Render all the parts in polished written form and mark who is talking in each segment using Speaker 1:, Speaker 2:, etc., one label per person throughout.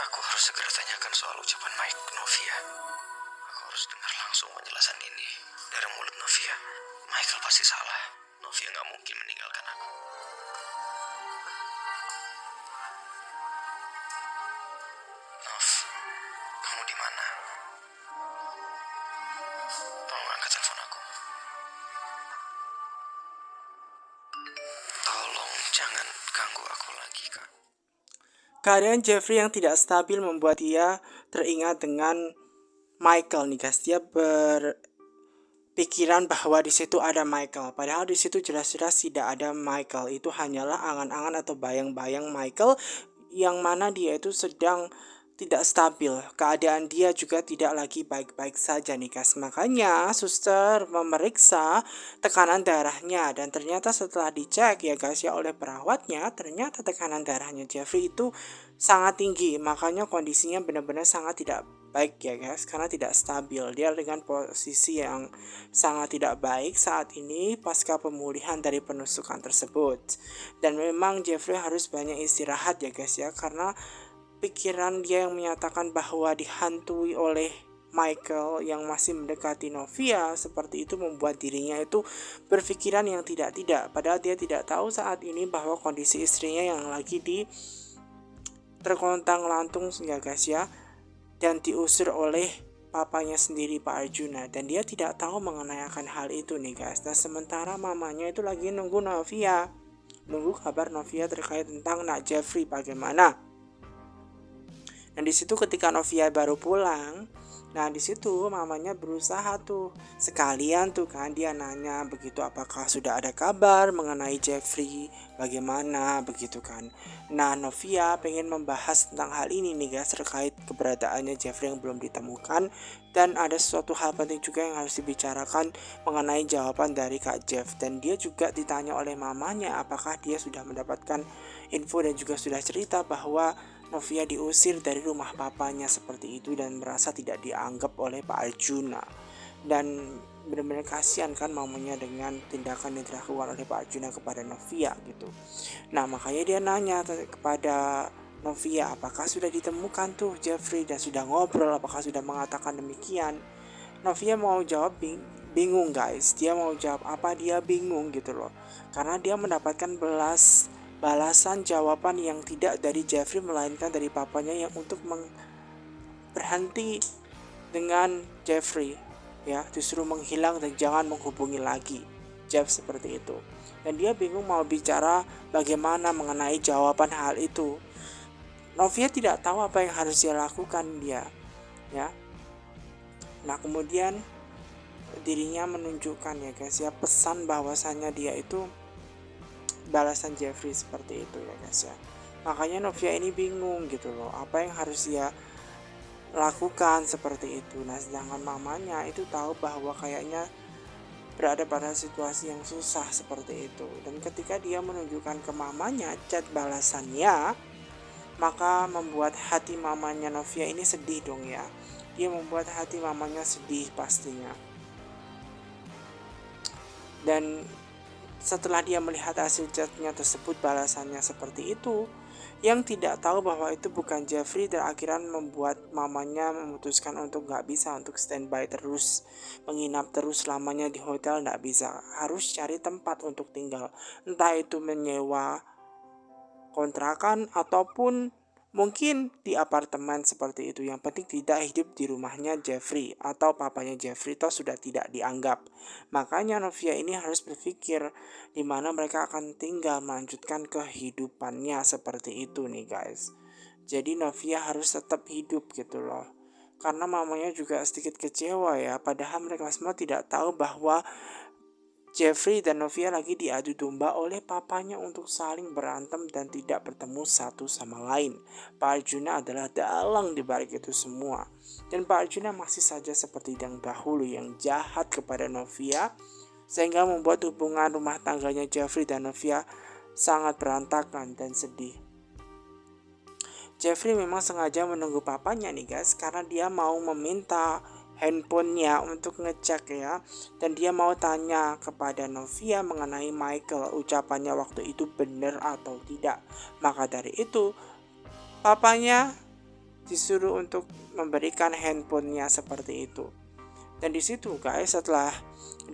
Speaker 1: Aku harus segera tanyakan soal ucapan Mike Novia. Aku harus dengar langsung penjelasan ini dari mulut Novia. Michael pasti salah. Novia gak mungkin meninggalkan aku. Nov, kamu di mana? Tolong angkat telepon aku. Tolong jangan ganggu aku lagi, Kak.
Speaker 2: Keadaan Jeffrey yang tidak stabil membuat dia teringat dengan Michael nih guys. Dia berpikiran bahwa di situ ada Michael. Padahal di situ jelas-jelas tidak ada Michael. Itu hanyalah angan-angan atau bayang-bayang Michael yang mana dia itu sedang tidak stabil. Keadaan dia juga tidak lagi baik-baik saja nih guys. Makanya suster memeriksa tekanan darahnya dan ternyata setelah dicek ya guys ya oleh perawatnya, ternyata tekanan darahnya Jeffrey itu sangat tinggi. Makanya kondisinya benar-benar sangat tidak baik ya guys, karena tidak stabil. Dia dengan posisi yang sangat tidak baik saat ini pasca pemulihan dari penusukan tersebut. Dan memang Jeffrey harus banyak istirahat ya guys ya, karena pikiran dia yang menyatakan bahwa dihantui oleh Michael yang masih mendekati Novia seperti itu membuat dirinya itu berpikiran yang tidak-tidak. Padahal dia tidak tahu saat ini bahwa kondisi istrinya yang lagi terkontang lantung ya guys ya, dan diusir oleh papanya sendiri Pak Arjuna, dan dia tidak tahu mengenai akan hal itu nih guys. Nah sementara mamanya itu lagi nunggu kabar Novia terkait tentang nak Jeffrey bagaimana. Dan di situ ketika Novia baru pulang, nah di situ mamanya berusaha tuh sekalian tuh kan dia nanya begitu apakah sudah ada kabar mengenai Jeffrey bagaimana begitu kan. Nah Novia pengen membahas tentang hal ini nih guys, terkait keberadaannya Jeffrey yang belum ditemukan, dan ada sesuatu hal penting juga yang harus dibicarakan mengenai jawaban dari Kak Jeff. Dan dia juga ditanya oleh mamanya apakah dia sudah mendapatkan info dan juga sudah cerita bahwa Novia diusir dari rumah papanya seperti itu dan merasa tidak dianggap oleh Pak Arjuna. Dan benar-benar kasihan kan mamanya dengan tindakan yang dilakukan oleh Pak Arjuna kepada Novia gitu. Nah makanya dia nanya kepada Novia apakah sudah ditemukan tuh Jeffrey dan sudah ngobrol, apakah sudah mengatakan demikian. Novia mau jawab bingung guys, dia mau jawab apa dia bingung gitu loh, karena dia mendapatkan balasan jawaban yang tidak dari Jeffrey melainkan dari papanya yang untuk berhenti dengan Jeffrey ya, disuruh menghilang dan jangan menghubungi lagi Jeff seperti itu. Dan dia bingung mau bicara bagaimana mengenai jawaban hal itu. Novia tidak tahu apa yang harus dia lakukan dia ya. Nah kemudian dirinya menunjukkan ya guys ya pesan bahwasannya dia itu balasan Jeffrey seperti itu ya guys ya. Makanya Novia ini bingung gitu loh, apa yang harus dia lakukan seperti itu. Nah sedangkan mamanya itu tahu bahwa kayaknya berada pada situasi yang susah seperti itu. Dan ketika dia menunjukkan ke mamanya chat balasannya, maka membuat hati mamanya Novia ini sedih dong ya. Dia membuat hati mamanya sedih pastinya. Dan setelah dia melihat hasil chatnya tersebut, balasannya seperti itu, yang tidak tahu bahwa itu bukan Jeffrey, dan akhirnya membuat mamanya memutuskan untuk gak bisa untuk standby terus, menginap terus lamanya di hotel, gak bisa, harus cari tempat untuk tinggal, entah itu menyewa kontrakan ataupun mungkin di apartemen seperti itu. Yang penting tidak hidup di rumahnya Jeffrey atau papanya Jeffrey, toh sudah tidak dianggap. Makanya Novia ini harus berpikir di mana mereka akan tinggal melanjutkan kehidupannya seperti itu nih guys. Jadi Novia harus tetap hidup gitu loh. Karena mamanya juga sedikit kecewa ya, padahal mereka semua tidak tahu bahwa Jeffrey dan Novia lagi diadu domba oleh papanya untuk saling berantem dan tidak bertemu satu sama lain. Pak Arjuna adalah dalang di balik itu semua. Dan Pak Arjuna masih saja seperti yang dahulu, yang jahat kepada Novia, sehingga membuat hubungan rumah tangganya Jeffrey dan Novia sangat berantakan dan sedih. Jeffrey memang sengaja menunggu papanya nih guys, karena dia mau meminta handphonenya untuk ngecek ya, dan dia mau tanya kepada Novia mengenai Michael, ucapannya waktu itu benar atau tidak. Maka dari itu papanya disuruh untuk memberikan handphonenya seperti itu. Dan di situ guys, setelah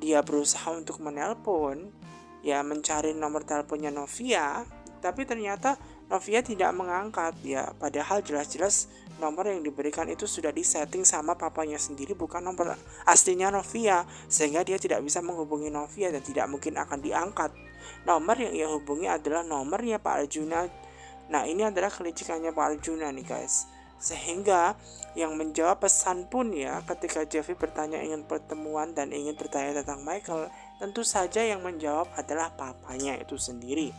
Speaker 2: dia berusaha untuk menelpon, ya mencari nomor teleponnya Novia, tapi ternyata Novia tidak mengangkat ya, padahal jelas-jelas nomor yang diberikan itu sudah disetting sama papanya sendiri, bukan nomor aslinya Novia, sehingga dia tidak bisa menghubungi Novia dan tidak mungkin akan diangkat. Nomor yang ia hubungi adalah nomornya Pak Arjuna. Nah, ini adalah kelicikannya Pak Arjuna nih guys. Sehingga yang menjawab pesan pun ya, ketika Jeffrey bertanya ingin pertemuan dan ingin bertanya tentang Michael, tentu saja yang menjawab adalah papanya itu sendiri.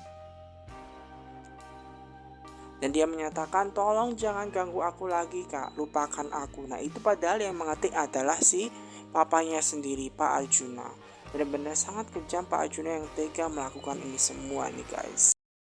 Speaker 2: Dan dia menyatakan, tolong jangan ganggu aku lagi kak, lupakan aku. Nah itu padahal yang mengetik adalah si papanya sendiri, Pak Arjuna. Benar-benar sangat kejam Pak Arjuna yang tega melakukan ini semua nih guys.